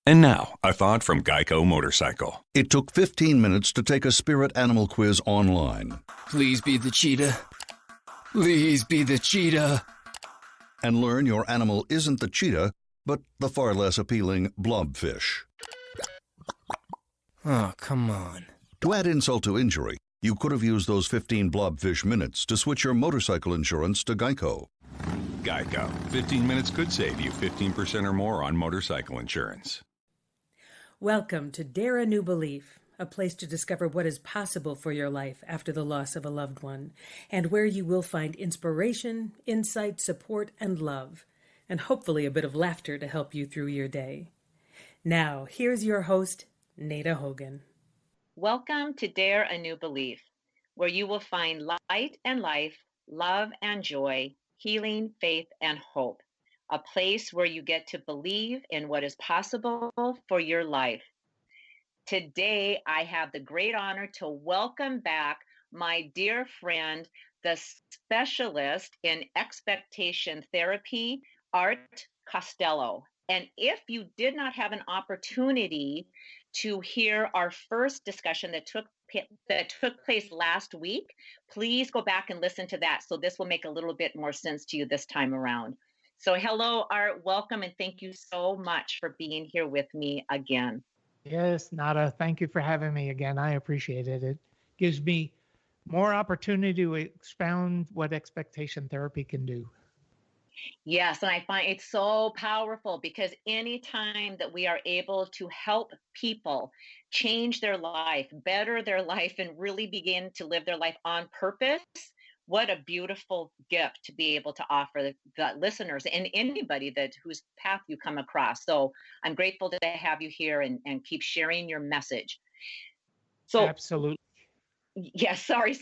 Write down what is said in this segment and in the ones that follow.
And now, a thought from Geico Motorcycle. It took 15 minutes to take a spirit animal quiz online. Please be the cheetah. Please be the cheetah. And learn your animal isn't the cheetah, but the far less appealing blobfish. Oh, come on. To add insult to injury, you could have used those 15 blobfish minutes to switch your motorcycle insurance to Geico. Geico. 15 minutes could save you 15% or more on motorcycle insurance. Welcome to Dare a New Belief, a place to discover what is possible for your life after the loss of a loved one, and where you will find inspiration, insight, support, and love, and hopefully a bit of laughter to help you through your day. Now, here's your host, Nada Hogan. Welcome to Dare a New Belief, where you will find light and life, love and joy, healing, faith, and hope. A place where you get to believe in what is possible for your life. Today, I have the great honor to welcome back my dear friend, the specialist in expectation therapy, Art Costello. And if you did not have an opportunity to hear our first discussion that took place last week, please go back and listen to that. So this will make a little bit more sense to you this time around. So hello, Art, welcome, and thank you so much for being here with me again. Yes, Nada, thank you for having me again. I appreciate it. It gives me more opportunity to expound what expectation therapy can do. Yes, and I find it so powerful because anytime that we are able to help people change their life, better their life, and really begin to live their life on purpose, what a beautiful gift to be able to offer the listeners and anybody whose path you come across. So I'm grateful to have you here and keep sharing your message. So absolutely. Yes, sorry.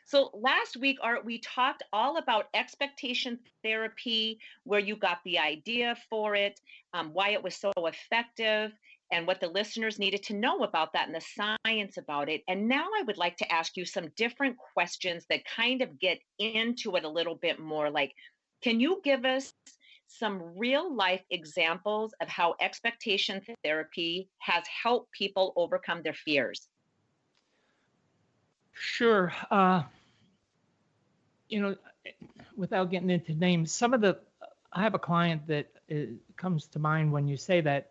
So last week, Art, we talked all about expectation therapy, where you got the idea for it, why it was so effective, and what the listeners needed to know about that and the science about it. And now I would like to ask you some different questions that kind of get into it a little bit more. Like, can you give us some real life examples of how expectation therapy has helped people overcome their fears? Sure. Without getting into names, I have a client that comes to mind when you say that,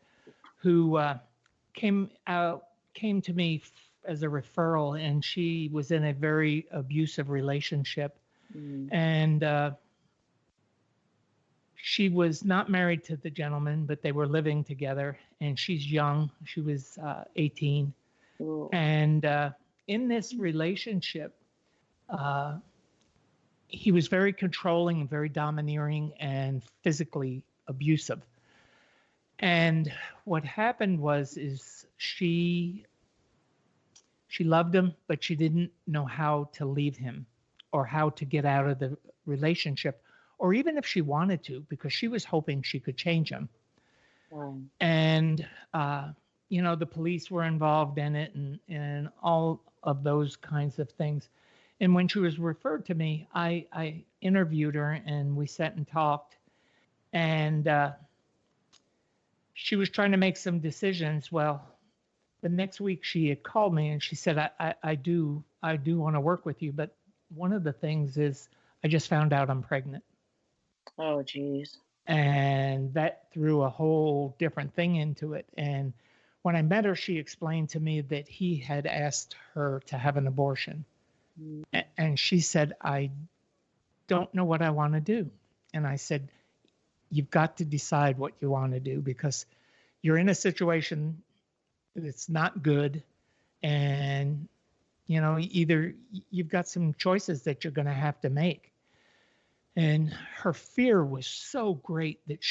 who came to me as a referral, and she was in a very abusive relationship. And she was not married to the gentleman, but they were living together, and she's young. She was 18. Ooh. And in this relationship, he was very controlling, very domineering, and physically abusive. And what happened is she loved him, but she didn't know how to leave him or how to get out of the relationship, or even if she wanted to, because she was hoping she could change him. Wow. And, the police were involved in it and all of those kinds of things. And when she was referred to me, I interviewed her, and we sat and talked. And she was trying to make some decisions. Well, the next week she had called me and she said, I do want to work with you, but one of the things is I just found out I'm pregnant. Oh, geez. And that threw a whole different thing into it. And when I met her, she explained to me that he had asked her to have an abortion. And she said, I don't know what I want to do. And I said, you've got to decide what you want to do, because you're in a situation that's not good. And, either you've got some choices that you're going to have to make. And her fear was so great that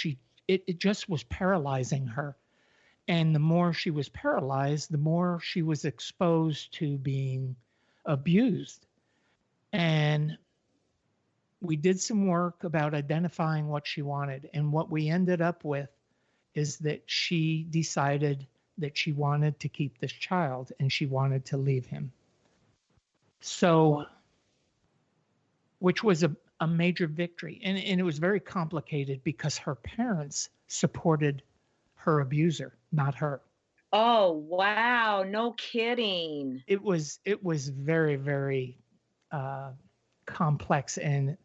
it just was paralyzing her. And the more she was paralyzed, the more she was exposed to being abused. And we did some work about identifying what she wanted. And what we ended up with is that she decided that she wanted to keep this child and she wanted to leave him. So, which was a major victory. And it was very complicated because her parents supported her abuser, not her. Oh, wow. No kidding. It was very, very complex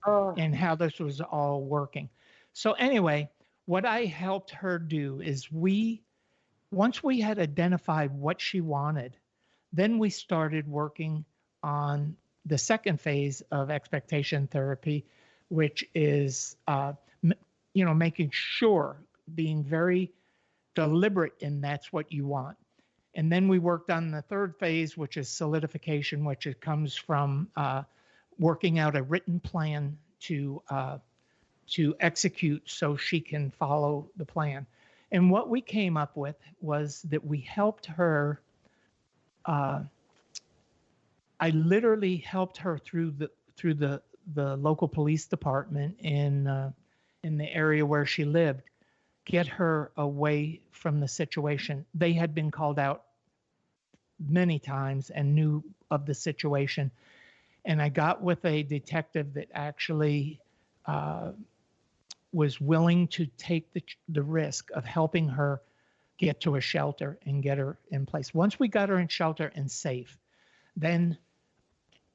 Oh, and how this was all working. So anyway, what I helped her do is once we had identified what she wanted, then we started working on the second phase of expectation therapy, which is, making sure, being very deliberate in that's what you want. And then we worked on the third phase, which is solidification, which it comes from working out a written plan to execute so she can follow the plan. And what we came up with was that we helped her. I literally helped her through the local police department in the area where she lived, get her away from the situation. They had been called out many times and knew of the situation. And I got with a detective that actually was willing to take the risk of helping her get to a shelter and get her in place. Once we got her in shelter and safe, then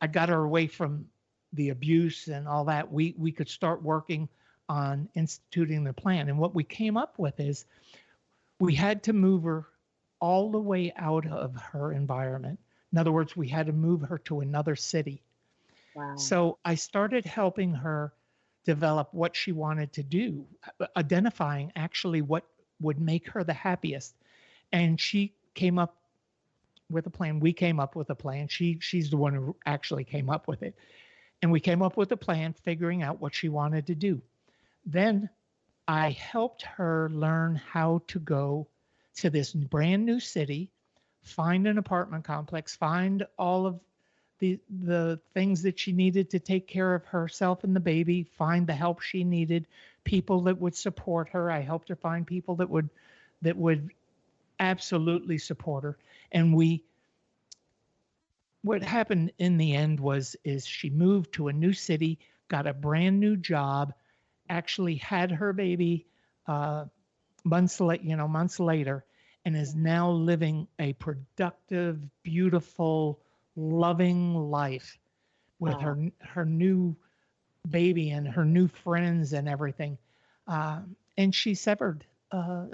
I got her away from the abuse and all that. We could start working on instituting the plan. And what we came up with is we had to move her all the way out of her environment. In other words, we had to move her to another city. wow. So I started helping her develop what she wanted to do, identifying actually what would make her the happiest. And she came up with a plan. We came up with a plan. She's the one who actually came up with it. And we came up with a plan, figuring out what she wanted to do. Then I helped her learn how to go to this brand new city, find an apartment complex, find all of the things that she needed to take care of herself and the baby, find the help she needed, people that would support her. I helped her find people that would absolutely support her. And what happened in the end is she moved to a new city, got a brand new job, actually had her baby months later, and is now living a productive, beautiful, loving life with her new baby and her new friends and everything. And she severed.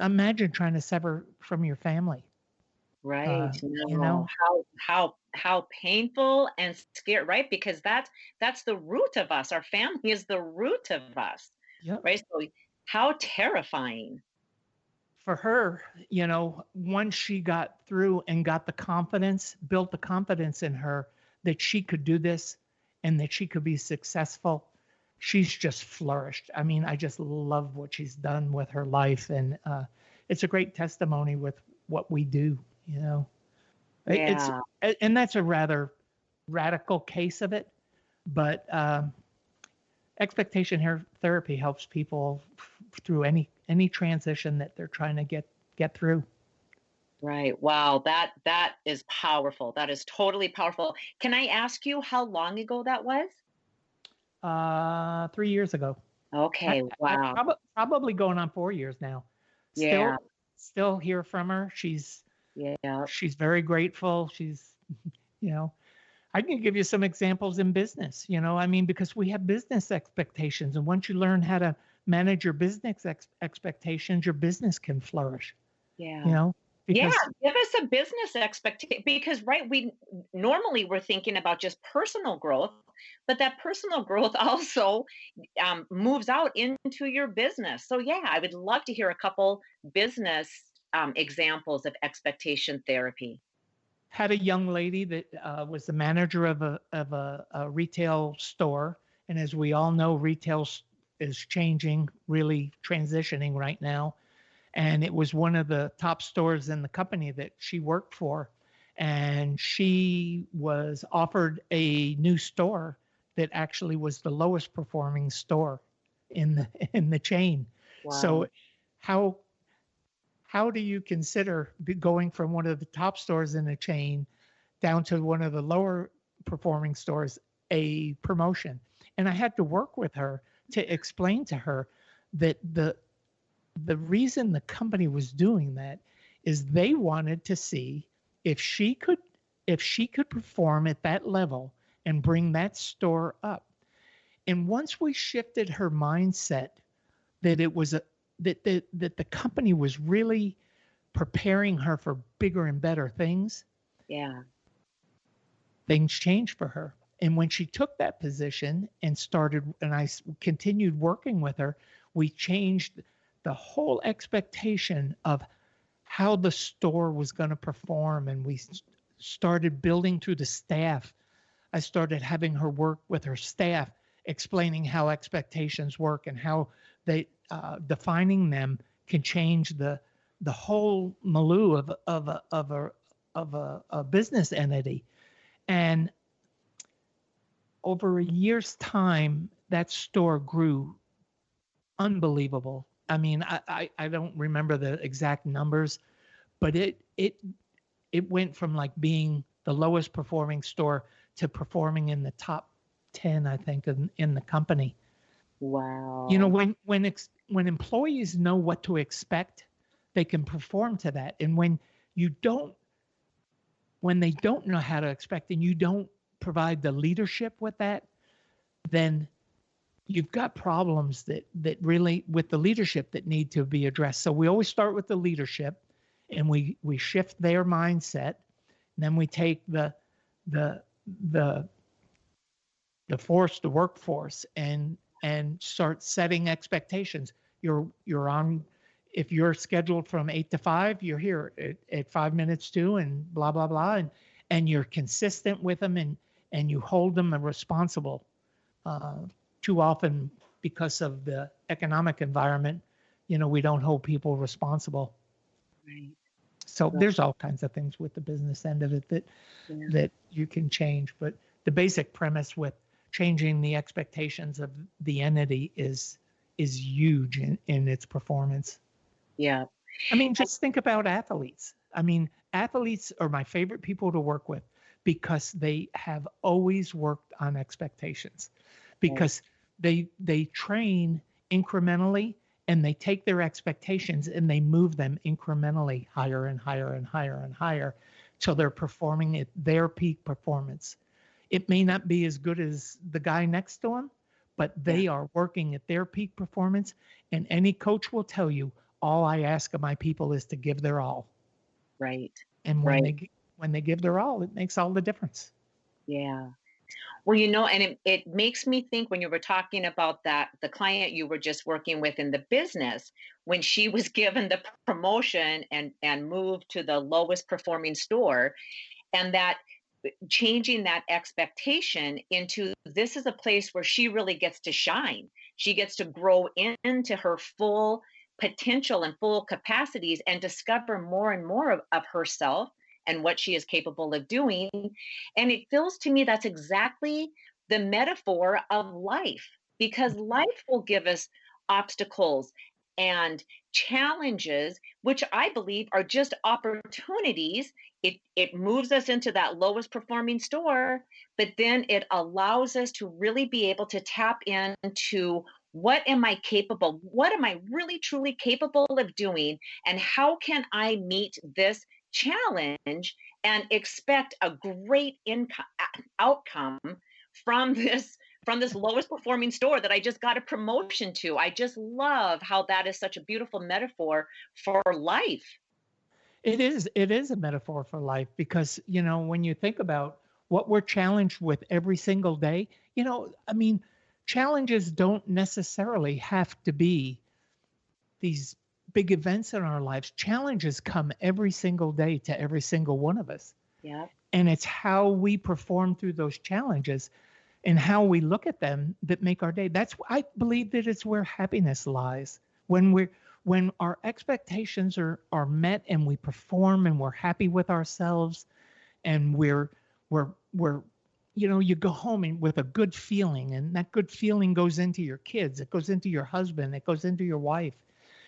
Imagine trying to sever from your family. Right. You know, How painful and scary, right? Because that's the root of us. Our family is the root of us. Yep. Right. So how terrifying. For her, once she got through and got the confidence, built the confidence in her that she could do this and that she could be successful, she's just flourished. I mean, I just love what she's done with her life. And it's a great testimony with what we do, Yeah. And that's a rather radical case of it. But expectation therapy helps people through any transition that they're trying to get through. Right. Wow. That is powerful. That is totally powerful. Can I ask you how long ago that was? 3 years ago. Okay. Wow. Probably going on 4 years now. Yeah. Still hear from her. She's very grateful. She's, I can give you some examples in business, because we have business expectations. And once you learn how to manage your business expectations, your business can flourish. Yeah. Because give us a business expectation because we're thinking about just personal growth, but that personal growth also moves out into your business. So I would love to hear a couple business examples of expectation therapy. Had a young lady that was the manager of a retail store, and as we all know, retail is changing, really transitioning right now. And it was one of the top stores in the company that she worked for. And she was offered a new store that actually was the lowest performing store in the chain. Wow. So how do you consider going from one of the top stores in a chain down to one of the lower performing stores a promotion? And I had to work with her to explain to her that the reason the company was doing that is they wanted to see if she could perform at that level and bring that store up. And once we shifted her mindset that it was that the company was really preparing her for bigger and better things, Yeah. things changed for her. And when she took that position and I continued working with her, we changed the whole expectation of how the store was going to perform. And we started building through the staff. I started having her work with her staff, explaining how expectations work and how they defining them can change the whole milieu of a business entity. And over a year's time, that store grew unbelievable. I mean, I don't remember the exact numbers, but it went from like being the lowest performing store to performing in the top 10, I think, in the company. Wow. You know, when employees know what to expect, they can perform to that. And when they don't know how to expect and you don't provide the leadership with that, then you've got problems that really with the leadership that need to be addressed. So we always start with the leadership, and we shift their mindset. And then we take the workforce and start setting expectations. You're on, if you're scheduled from 8 to 5, you're here at 5 minutes to, and blah, blah, blah. And you're consistent with them and you hold them responsible. Too often, because of the economic environment, you know, we don't hold people responsible. Right. So there's all kinds of things with the business end of it that you can change. But the basic premise with changing the expectations of the entity is huge in its performance. Yeah. I mean, just think about athletes. I mean, athletes are my favorite people to work with because they have always worked on expectations, because they train incrementally and they take their expectations and they move them incrementally higher and higher and higher and higher till they're performing at their peak performance. It may not be as good as the guy next to them, but they are working at their peak performance. And any coach will tell you, all I ask of my people is to give their all. Right. And when they give their all, it makes all the difference. Yeah. Well, you know, and it makes me think when you were talking about that, the client you were just working with in the business, when she was given the promotion and moved to the lowest performing store, and that changing that expectation into this is a place where she really gets to shine. She gets to grow into her full potential and full capacities and discover more and more of herself and what she is capable of doing. And it feels to me that's exactly the metaphor of life, because life will give us obstacles and challenges, which I believe are just opportunities. It moves us into that lowest performing store, but then it allows us to really be able to tap into what am I capable? What am I really truly capable of doing? And how can I meet this challenge and expect a great outcome from this lowest performing store that I just got a promotion to? I just love how that is such a beautiful metaphor for life. It is a metaphor for life, because, you know, when you think about what we're challenged with every single day, you know, I mean, challenges don't necessarily have to be these big events in our lives. Challenges come every single day to every single one of us. Yeah. And it's how we perform through those challenges and how we look at them that make our day. I believe that it's where happiness lies. When our expectations are met and we perform and we're happy with ourselves, and we're you know, you go home with a good feeling, and that good feeling goes into your kids, it goes into your husband, it goes into your wife,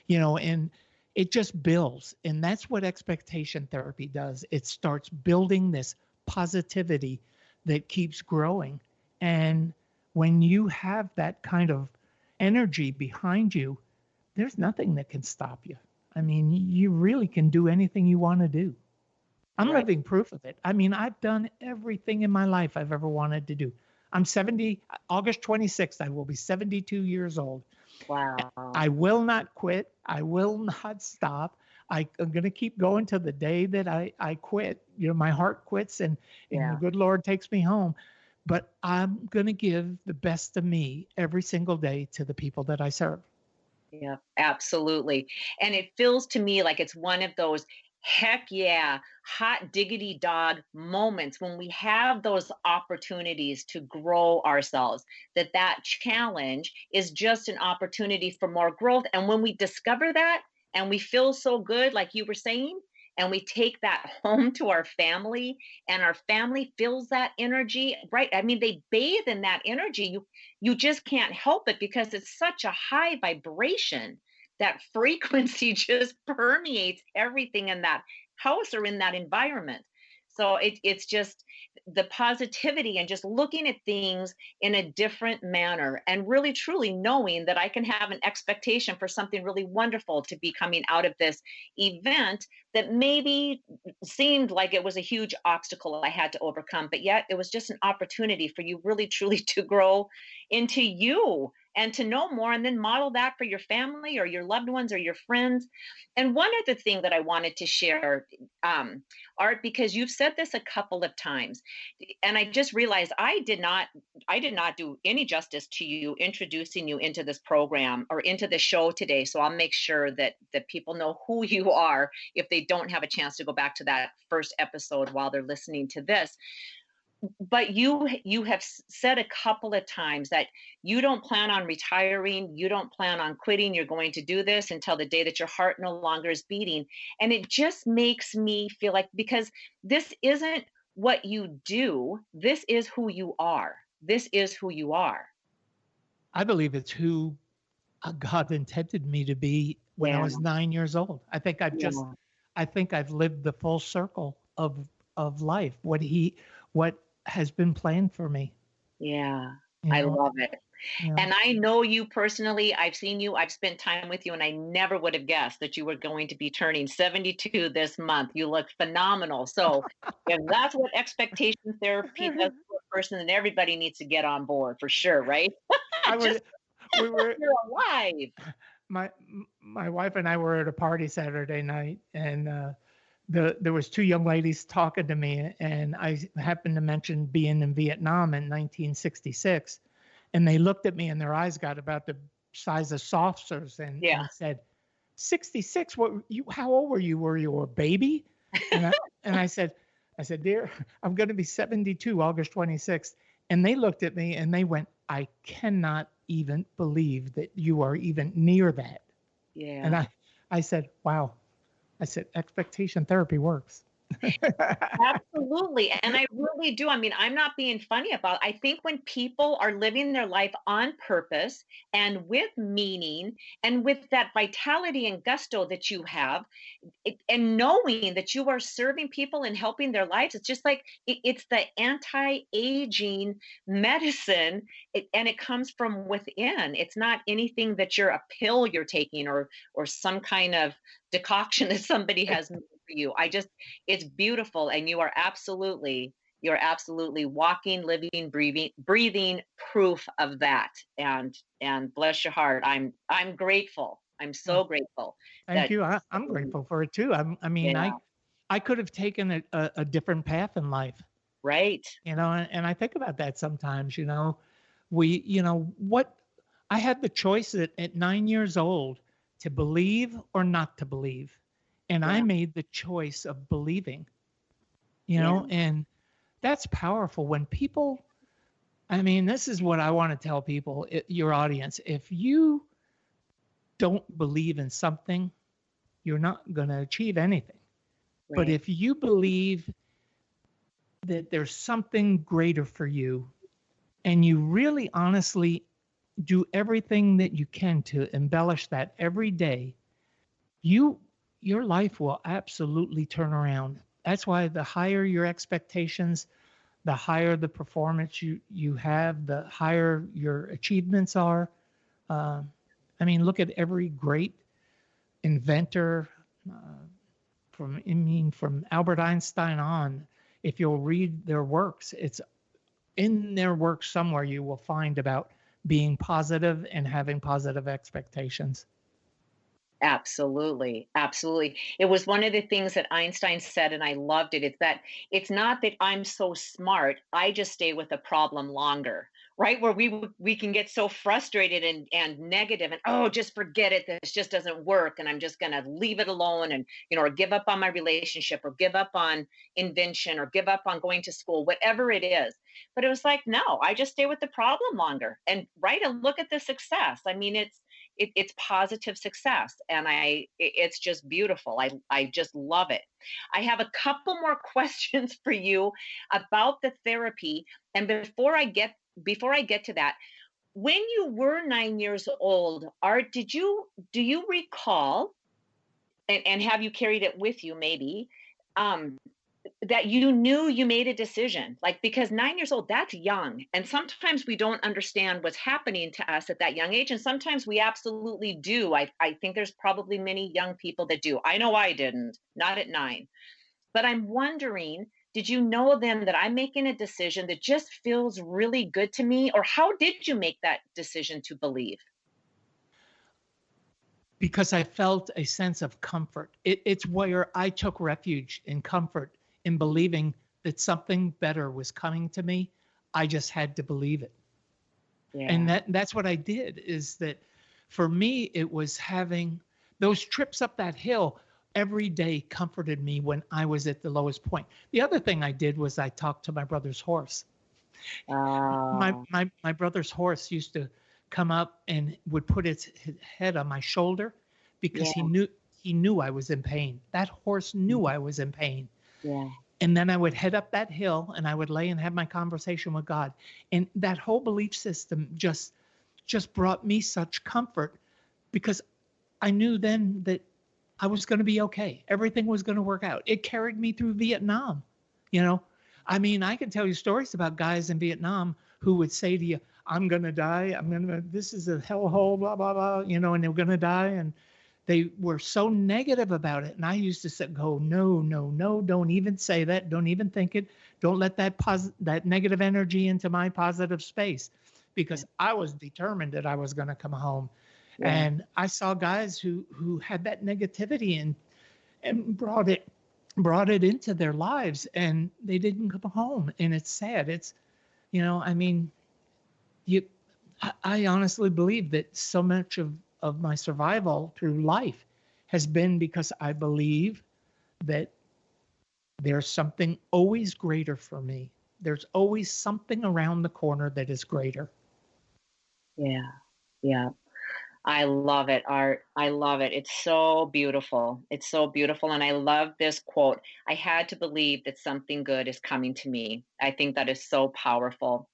you know, and it just builds. And that's what expectation therapy does. It starts building this positivity that keeps growing. And when you have that kind of energy behind you, there's nothing that can stop you. I mean, you really can do anything you want to do. I'm Right. living proof of it. I mean, I've done everything in my life I've ever wanted to do. I'm 70, August 26th, I will be 72 years old. Wow. I will not quit. I will not stop. I'm going to keep going till the day that I quit. You know, my heart quits and Yeah. the good Lord takes me home. But I'm going to give the best of me every single day to the people that I serve. Yeah, absolutely. And it feels to me like it's one of those heck yeah, hot diggity dog moments when we have those opportunities to grow ourselves, that challenge is just an opportunity for more growth. And when we discover that and we feel so good, like you were saying, and we take that home to our family and our family feels that energy, right? I mean, they bathe in that energy. You just can't help it because it's such a high vibration. That frequency just permeates everything in that house or in that environment. So it's just the positivity and just looking at things in a different manner and really truly knowing that I can have an expectation for something really wonderful to be coming out of this event that maybe seemed like it was a huge obstacle I had to overcome, but yet it was just an opportunity for you really truly to grow into you and to know more and then model that for your family or your loved ones or your friends. And one other thing that I wanted to share, Art, because you've said this a couple of times, and I just realized I did not do any justice to you introducing you into this program or into the show today. So I'll make sure that people know who you are if they don't have a chance to go back to that first episode while they're listening to this. But you have said a couple of times that you don't plan on retiring, you don't plan on quitting, you're going to do this until the day that your heart no longer is beating. And it just makes me feel like, because this isn't what you do, this is who you are. This is who you are. I believe it's who God intended me to be when I Yeah. was 9 years old. Yeah. I think I've lived the full circle of life, what has been planned for me. Yeah. You I know, love it. you know. And I know you personally. I've seen you, I've spent time with you, and I never would have guessed that you were going to be turning 72 this month. You look phenomenal. So, if that's what expectation therapy does to a person, then everybody needs to get on board for sure, right? I was Just we were you're alive. my wife and I were at a party Saturday night, and there was two young ladies talking to me, and I happened to mention being in Vietnam in 1966, and they looked at me, and their eyes got about the size of saucers, Yeah. and said, "66? What you? How old were you? Were you a baby?" And I said, "Dear, I'm going to be 72 August 26th." And they looked at me and they went, "I cannot even believe that you are even near that." And Yeah. I said, "Wow." I said, "Expectation therapy works." Absolutely. And I really do. I mean, I'm not being funny about it. I think when people are living their life on purpose and with meaning and with that vitality and gusto that you have, and knowing that you are serving people and helping their lives, it's just like it's the anti-aging medicine, and it comes from within. It's not anything that you're a pill you're taking or some kind of decoction that somebody has made for you. It's beautiful, and you're absolutely walking, living, breathing proof of that. And bless your heart, I'm grateful. I'm so grateful Thank that you. I'm grateful for it too. I mean, yeah, I could have taken a different path in life, right. and I think about that sometimes, what I had the choice at 9 years old to believe or not to believe. And I Yeah, made the choice of believing, yeah, and that's powerful when people, I mean, this is what I want to tell people, your audience. If you don't believe in something, you're not going to achieve anything. But right. if you believe that there's something greater for you and you really honestly do everything that you can to embellish that every day, your life will absolutely turn around. That's why the higher your expectations, the higher the performance you have, the higher your achievements are. I mean, look at every great inventor from Albert Einstein on. If you'll read their works, it's in their work somewhere you will find about being positive and having positive expectations. Absolutely. Absolutely. It was one of the things that Einstein said, and I loved it. It's that it's not that I'm so smart, I just stay with the problem longer, right? Where we can get so frustrated and negative and, oh, just forget it. This just doesn't work. And I'm just going to leave it alone and, or give up on my relationship or give up on invention or give up on going to school, whatever it is. But it was like, no, I just stay with the problem longer and and look at the success. I mean, it's positive success, and it's just beautiful. I just love it. I have a couple more questions for you about the therapy, and before I get to that, when you were 9 years old, Art, do you recall, and have you carried it with you maybe, um that you knew you made a decision, like, because 9 years old, that's young, and sometimes we don't understand what's happening to us at that young age, and sometimes we absolutely do. I think there's probably many young people that do. I know I didn't, not at 9. But I'm wondering, did you know then that I'm making a decision that just feels really good to me, or how did you make that decision to believe? Because I felt a sense of comfort. It's where I took refuge in comfort in believing that something better was coming to me. I just had to believe it. Yeah. And that's what I did, is that for me, it was having those trips up that hill every day comforted me when I was at the lowest point. The other thing I did was I talked to my brother's horse. My brother's horse used to come up and would put its head on my shoulder because Yeah. he knew I was in pain. That horse knew I was in pain. Yeah. And then I would head up that hill and I would lay and have my conversation with God. And that whole belief system just brought me such comfort because I knew then that I was going to be okay. Everything was going to work out. It carried me through Vietnam. I mean, I can tell you stories about guys in Vietnam who would say to you, I'm going to die. This is a hellhole, blah, blah, blah, and they're going to die. And they were so negative about it. And I used to say, no, don't even say that. Don't even think it. Don't let that negative energy into my positive space, because I was determined that I was going to come home. Yeah. And I saw guys who had that negativity and brought it into their lives, and they didn't come home. And it's sad. It's, I honestly believe that so much of my survival through life has been because I believe that there's something always greater for me. There's always something around the corner that is greater. Yeah. Yeah. I love it, Art. I love it. It's so beautiful. It's so beautiful. And I love this quote. I had to believe that something good is coming to me. I think that is so powerful.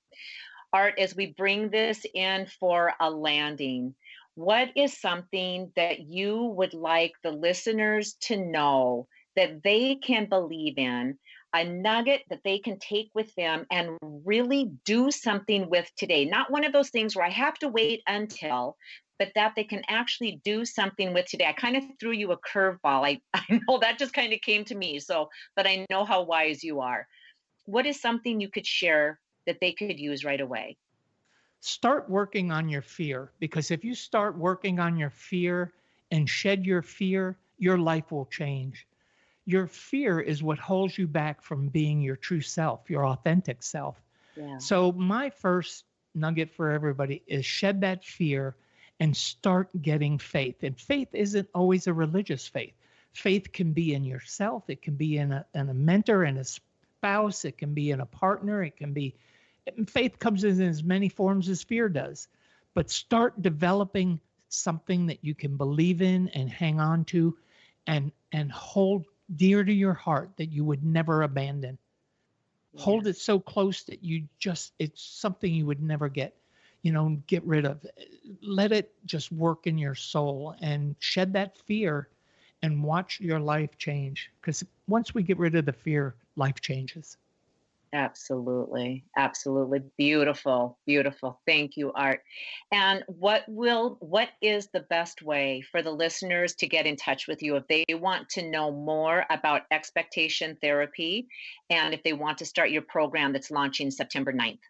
Art, as we bring this in for a landing, what is something that you would like the listeners to know that they can believe in, a nugget that they can take with them and really do something with today? Not one of those things where I have to wait until, but that they can actually do something with today. I kind of threw you a curveball. I know that just kind of came to me. But I know how wise you are. What is something you could share that they could use right away? Start working on your fear, because if you start working on your fear and shed your fear, your life will change. Your fear is what holds you back from being your true self, your authentic self. Yeah. So my first nugget for everybody is shed that fear and start getting faith. And faith isn't always a religious faith. Faith can be in yourself. It can be in a mentor and a spouse. It can be in a partner. Faith comes in as many forms as fear does. But start developing something that you can believe in and hang on to and hold dear to your heart that you would never abandon. Yeah. Hold it so close that it's something you would never get rid of. Let it just work in your soul and shed that fear and watch your life change. Because once we get rid of the fear, life changes. Absolutely. Absolutely. Beautiful. Beautiful. Thank you, Art. And what is the best way for the listeners to get in touch with you if they want to know more about expectation therapy and if they want to start your program that's launching September 9th?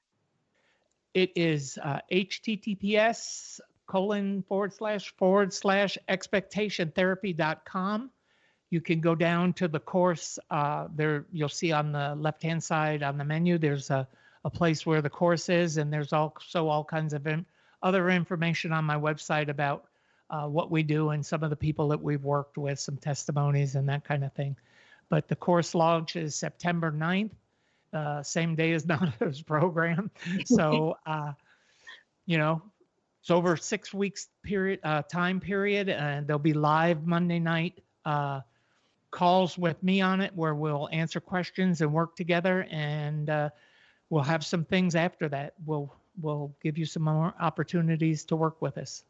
It is https://expectationtherapy.com. You can go down to the course there. You'll see on the left-hand side on the menu, there's a place where the course is, and there's also all kinds of other information on my website about what we do and some of the people that we've worked with, some testimonies and that kind of thing. But the course launch is September 9th, same day as Nada's program. So, it's over 6 weeks time period, and there'll be live Monday night calls with me on it where we'll answer questions and work together, and we'll have some things after that. We'll give you some more opportunities to work with us.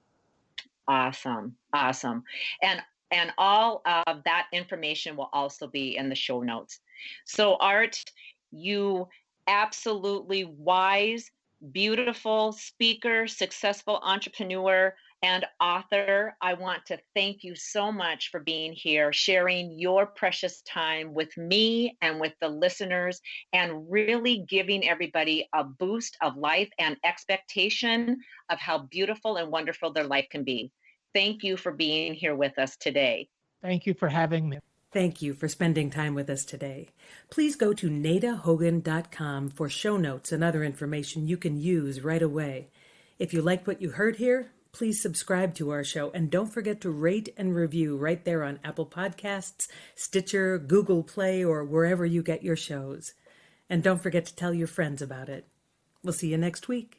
Awesome. Awesome. And all of that information will also be in the show notes. So Art, you absolutely wise, beautiful speaker, successful entrepreneur, and author. I want to thank you so much for being here, sharing your precious time with me and with the listeners, and really giving everybody a boost of life and expectation of how beautiful and wonderful their life can be. Thank you for being here with us today. Thank you for having me. Thank you for spending time with us today. Please go to nadahogan.com for show notes and other information you can use right away. If you liked what you heard here, please subscribe to our show, and don't forget to rate and review right there on Apple Podcasts, Stitcher, Google Play, or wherever you get your shows. And don't forget to tell your friends about it. We'll see you next week.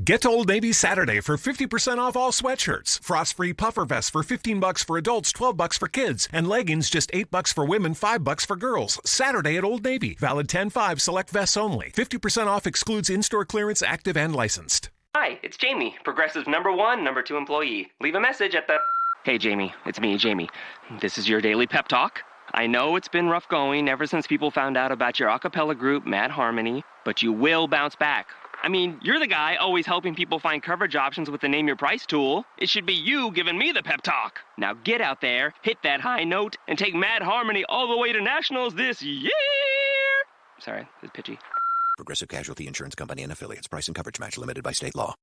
Get to Old Navy Saturday for 50% off all sweatshirts. Frost-free puffer vests for $15 for adults, $12 for kids. And leggings just $8 for women, $5 for girls. Saturday at Old Navy. Valid 10/5, select vests only. 50% off excludes in-store clearance, active and licensed. Hi, it's Jamie, Progressive #1, #2 employee. Leave a message at the... Hey, Jamie, it's me, Jamie. This is your daily pep talk. I know it's been rough going ever since people found out about your a cappella group, Mad Harmony, but you will bounce back. I mean, you're the guy always helping people find coverage options with the Name Your Price tool. It should be you giving me the pep talk. Now get out there, hit that high note, and take Mad Harmony all the way to nationals this year. Sorry, it's pitchy. Progressive Casualty Insurance Company and Affiliates. Price and coverage match limited by state law.